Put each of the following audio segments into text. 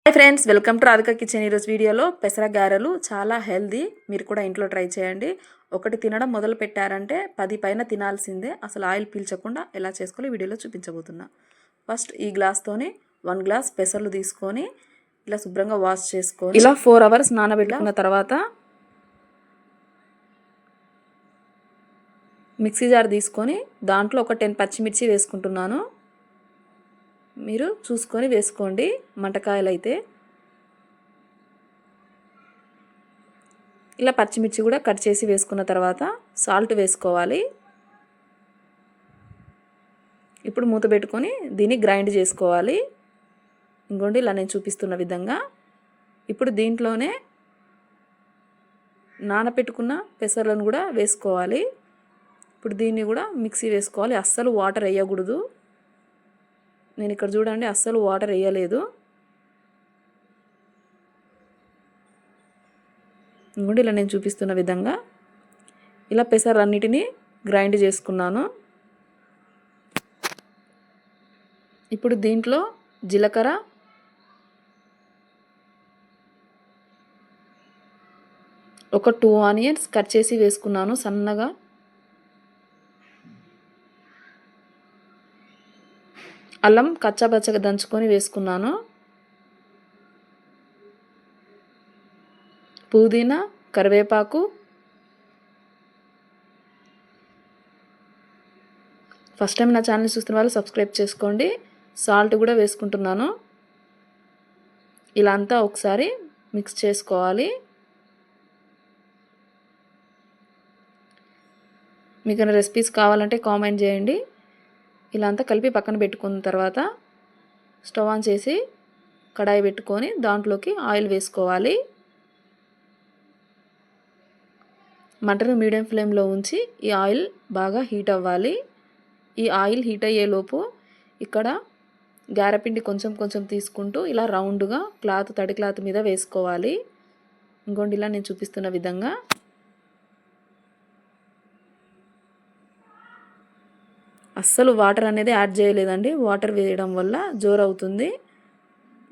Hi friends, welcome to Radhika kitchen. ఈరోజు వీడియోలో పెసర గారెలు చాలా హెల్దీ. మీరు కూడా ఇంట్లో ట్రై చేయండి. ఒకటి తినడం మొదలు పెట్టారంటే 10 పైన తినాల్సిందే. అసలు ఆయిల్ పీల్చకుండా ఎలా చేసుకోవాలో వీడియోలో చూపించబోతున్నా. ఫస్ట్ ఈ గ్లాస్తోని 1 గ్లాస్ పెసర్లు తీసుకొని ఇలా శుభ్రంగా వాష్ చేసుకొని ఇలా 4 అవర్స్ నానబెట్టుకున్న తర్వాత మిక్సీ జార్ తీసుకొని దాంట్లో ఒక 10 పచ్చిమిర్చి వేసుకుంటున్నాను. మీరు చూసుకొని వేసుకోండి. మంటకాయలు అయితే ఇలా పచ్చిమిర్చి కూడా కట్ చేసి వేసుకున్న తర్వాత సాల్ట్ వేసుకోవాలి. ఇప్పుడు మూత పెట్టుకొని దీన్ని గ్రైండ్ చేసుకోవాలి. ఇంకోండి ఇలా నేను చూపిస్తున్న విధంగా. ఇప్పుడు దీంట్లోనే నానబెట్టుకున్న పెసర్లను కూడా వేసుకోవాలి. ఇప్పుడు దీన్ని కూడా మిక్సీ వేసుకోవాలి. అస్సలు వాటర్ వేయకూడదు. నేను ఇక్కడ చూడండి, అస్సలు వాటర్ వేయలేదు. ఇంకోటి ఇలా నేను చూపిస్తున్న విధంగా ఇలా పెసరన్నిటిని గ్రైండ్ చేసుకున్నాను. ఇప్పుడు దీంట్లో జీలకర్ర, ఒక 2 ఆనియన్స్ కట్ చేసి వేసుకున్నాను సన్నగా. అల్లం కచ్చాపచ్చగా దంచుకొని వేసుకున్నాను. పుదీనా, కరివేపాకు, ఫస్ట్ టైం నా ఛానల్ చూస్తున్న వాళ్ళు సబ్స్క్రైబ్ చేసుకోండి. సాల్ట్ కూడా వేసుకుంటున్నాను. ఇలా అంతా ఒకసారి మిక్స్ చేసుకోవాలి. మీకు ఏమైనా రెసిపీస్ కావాలంటే కామెంట్ చేయండి. ఇలా అంతా కలిపి పక్కన పెట్టుకున్న తర్వాత స్టవ్ ఆన్ చేసి కడాయి పెట్టుకొని దాంట్లోకి ఆయిల్ వేసుకోవాలి. మంటను మీడియం ఫ్లేమ్లో ఉంచి ఈ ఆయిల్ బాగా హీట్ అవ్వాలి. ఈ ఆయిల్ హీట్ అయ్యేలోపు ఇక్కడ గారెపిండి కొంచెం కొంచెం తీసుకుంటూ ఇలా రౌండ్గా తడి క్లాత్ మీద వేసుకోవాలి. ఇంకోండి ఇలా నేను చూపిస్తున్న విధంగా. అస్సలు వాటర్ అనేది యాడ్ చేయలేదండి. వాటర్ వేయడం వల్ల జోరు అవుతుంది,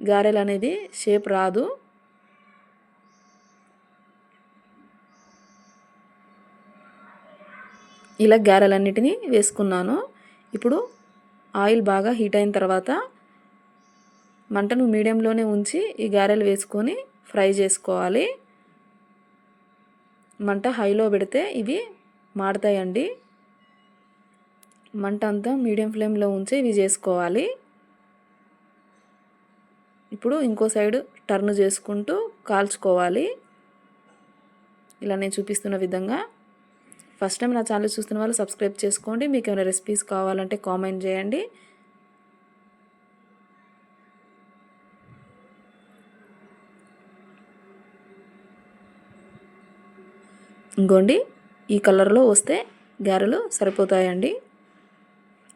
గారెలు అనేది షేప్ రాదు. ఇలా గారెలన్నిటినీ వేసుకున్నాను. ఇప్పుడు ఆయిల్ బాగా హీట్ అయిన తర్వాత మంటను మీడియంలోనే ఉంచి ఈ గారెలు వేసుకొని ఫ్రై చేసుకోవాలి. మంట హైలో పెడితే ఇవి మాడతాయండి. మంట అంతా మీడియం ఫ్లేమ్లో ఉంచి ఇవి చేసుకోవాలి. ఇప్పుడు ఇంకో సైడ్ టర్న్ చేసుకుంటూ కాల్చుకోవాలి. ఇలా నేను చూపిస్తున్న విధంగా. ఫస్ట్ టైం నా ఛానల్ చూస్తున్న వాళ్ళు సబ్స్క్రైబ్ చేసుకోండి. మీకు ఏమైనా రెసిపీస్ కావాలంటే కామెంట్ చేయండి. ఇంకోండి ఈ కలర్లో వస్తే గారెలు సరిపోతాయండి,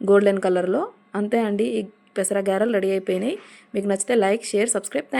గోల్డెన్ కలర్లో. అంతే అండి, ఈ పెసర గారెలు రెడీ అయిపోయినాయి. మీకు నచ్చితే లైక్, షేర్, సబ్స్క్రైబ్.